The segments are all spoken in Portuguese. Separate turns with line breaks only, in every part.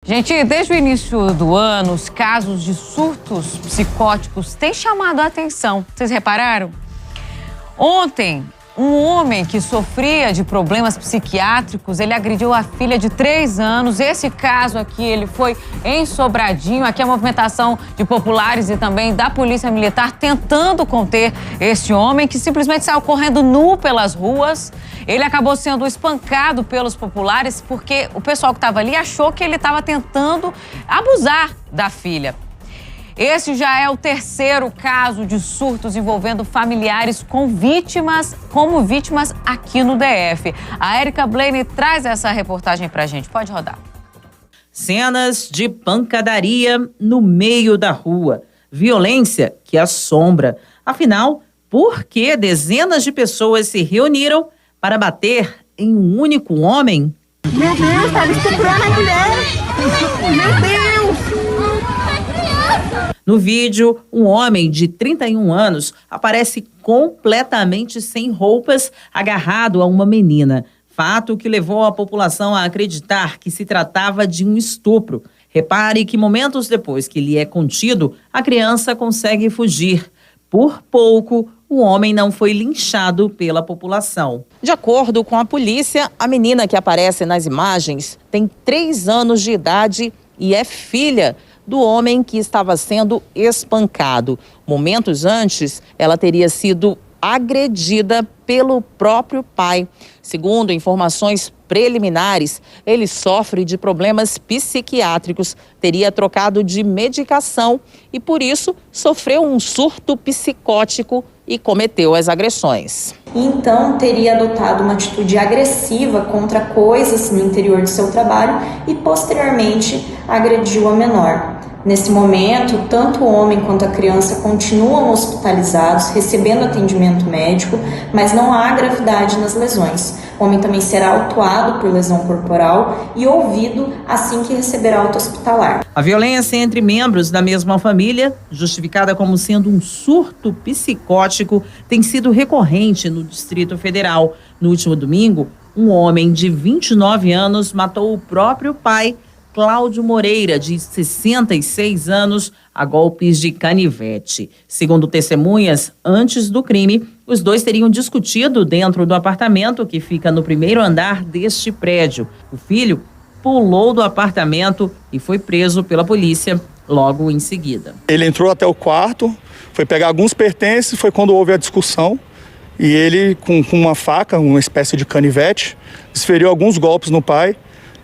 Gente, desde o início do ano, os casos de surtos psicóticos têm chamado a atenção. Vocês repararam? Ontem, um homem que sofria de problemas psiquiátricos, ele agrediu a filha de 3 anos. Esse caso aqui, ele foi em Sobradinho. Aqui a movimentação de populares e também da Polícia Militar tentando conter esse homem que simplesmente saiu correndo nu pelas ruas. Ele acabou sendo espancado pelos populares porque o pessoal que estava ali achou que ele estava tentando abusar da filha. Esse já é o 3º caso de surtos envolvendo familiares como vítimas aqui no DF. A Érica Blaine traz essa reportagem pra gente. Pode rodar.
Cenas de pancadaria no meio da rua. Violência que assombra. Afinal, por que dezenas de pessoas se reuniram para bater em um único homem?
Meu Deus, estava estuprando a mulher! Meu Deus!
No vídeo, um homem de 31 anos aparece completamente sem roupas, agarrado a uma menina. Fato que levou a população a acreditar que se tratava de um estupro. Repare que momentos depois que ele é contido, a criança consegue fugir. Por pouco, o homem não foi linchado pela população. De acordo com a polícia, a menina que aparece nas imagens tem 3 anos de idade e é filha do homem que estava sendo espancado. Momentos antes, ela teria sido agredida pelo próprio pai. Segundo informações preliminares, ele sofre de problemas psiquiátricos, teria trocado de medicação e, por isso, sofreu um surto psicótico e cometeu as agressões.
Então, teria adotado uma atitude agressiva contra coisas no interior do seu trabalho e, posteriormente, agrediu a menor. Nesse momento, tanto o homem quanto a criança continuam hospitalizados, recebendo atendimento médico, mas não há gravidade nas lesões. O homem também será autuado por lesão corporal e ouvido assim que receber alta hospitalar.
A violência entre membros da mesma família, justificada como sendo um surto psicótico, tem sido recorrente no Distrito Federal. No último domingo, um homem de 29 anos matou o próprio pai, Cláudio Moreira, de 66 anos, a golpes de canivete. Segundo testemunhas, antes do crime, os dois teriam discutido dentro do apartamento que fica no 1º andar deste prédio. O filho pulou do apartamento e foi preso pela polícia logo em seguida.
Ele entrou até o quarto, foi pegar alguns pertences, foi quando houve a discussão. E ele, com uma faca, uma espécie de canivete, desferiu alguns golpes no pai,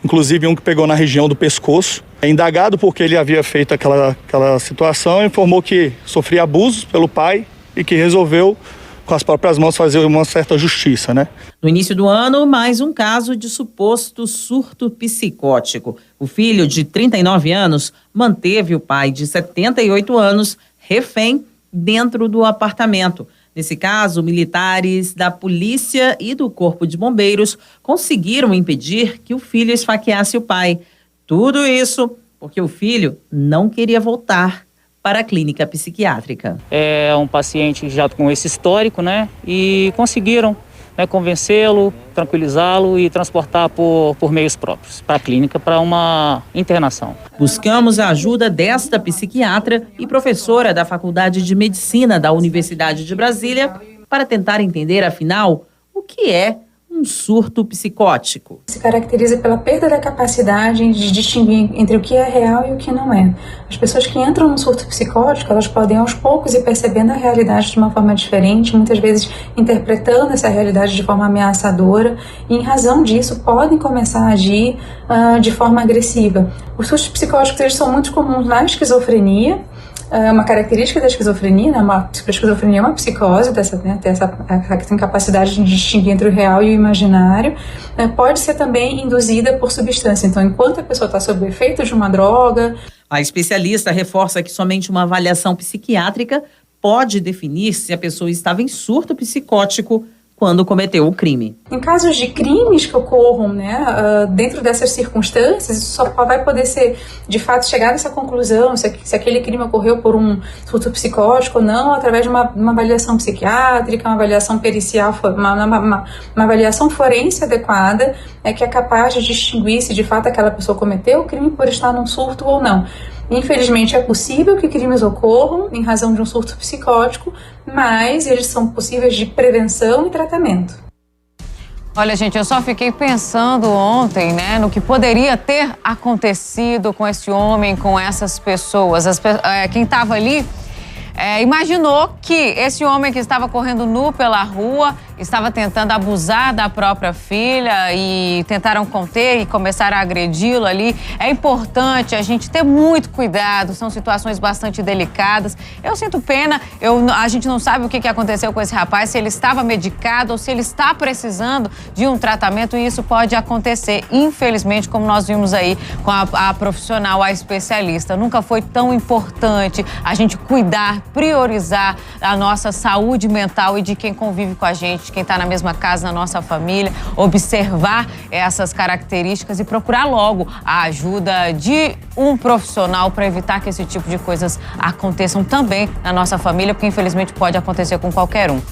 inclusive um que pegou na região do pescoço. Indagado porque ele havia feito aquela situação, informou que sofria abusos pelo pai e que resolveu, com as próprias mãos, fazer uma certa justiça, né?
No início do ano, mais um caso de suposto surto psicótico. O filho, de 39 anos, manteve o pai, de 78 anos, refém dentro do apartamento. Nesse caso, militares da polícia e do Corpo de Bombeiros conseguiram impedir que o filho esfaqueasse o pai. Tudo isso porque o filho não queria voltar para a clínica psiquiátrica.
É um paciente já com esse histórico, né? E conseguiram, né, convencê-lo, tranquilizá-lo e transportar por meios próprios para a clínica para uma internação.
Buscamos a ajuda desta psiquiatra e professora da Faculdade de Medicina da Universidade de Brasília para tentar entender, afinal, o que é um surto psicótico.
Se caracteriza pela perda da capacidade de distinguir entre o que é real e o que não é. As pessoas que entram no surto psicótico, elas podem aos poucos ir percebendo a realidade de uma forma diferente, muitas vezes interpretando essa realidade de forma ameaçadora e, em razão disso, podem começar a agir de forma agressiva. Os surtos psicóticos, eles são muito comuns na esquizofrenia. Uma característica da esquizofrenia, né? A esquizofrenia é uma psicose, tem essa incapacidade de distinguir entre o real e o imaginário, pode ser também induzida por substância. Então, enquanto a pessoa está sob o efeito de uma droga...
A especialista reforça que somente uma avaliação psiquiátrica pode definir se a pessoa estava em surto psicótico quando cometeu o crime.
Em casos de crimes que ocorram, dentro dessas circunstâncias, isso só vai poder ser, de fato, chegar nessa conclusão, se aquele crime ocorreu por um surto psicótico ou não, através de uma avaliação psiquiátrica, uma avaliação pericial, uma avaliação forense adequada, que é capaz de distinguir se, de fato, aquela pessoa cometeu o crime por estar num surto ou não. Infelizmente, é possível que crimes ocorram em razão de um surto psicótico, mas eles são possíveis de prevenção e tratamento.
Olha, gente, eu só fiquei pensando ontem, no que poderia ter acontecido com esse homem, com essas pessoas. Quem estava ali imaginou que esse homem que estava correndo nu pela rua estava tentando abusar da própria filha e tentaram conter e começaram a agredi-lo ali. É importante a gente ter muito cuidado, são situações bastante delicadas. Eu sinto pena, a gente não sabe o que aconteceu com esse rapaz, se ele estava medicado ou se ele está precisando de um tratamento, e isso pode acontecer, infelizmente, como nós vimos aí com a profissional, a especialista. Nunca foi tão importante a gente cuidar, priorizar a nossa saúde mental e de quem convive com a gente, quem está na mesma casa, na nossa família, observar essas características e procurar logo a ajuda de um profissional para evitar que esse tipo de coisas aconteçam também na nossa família, porque infelizmente pode acontecer com qualquer um.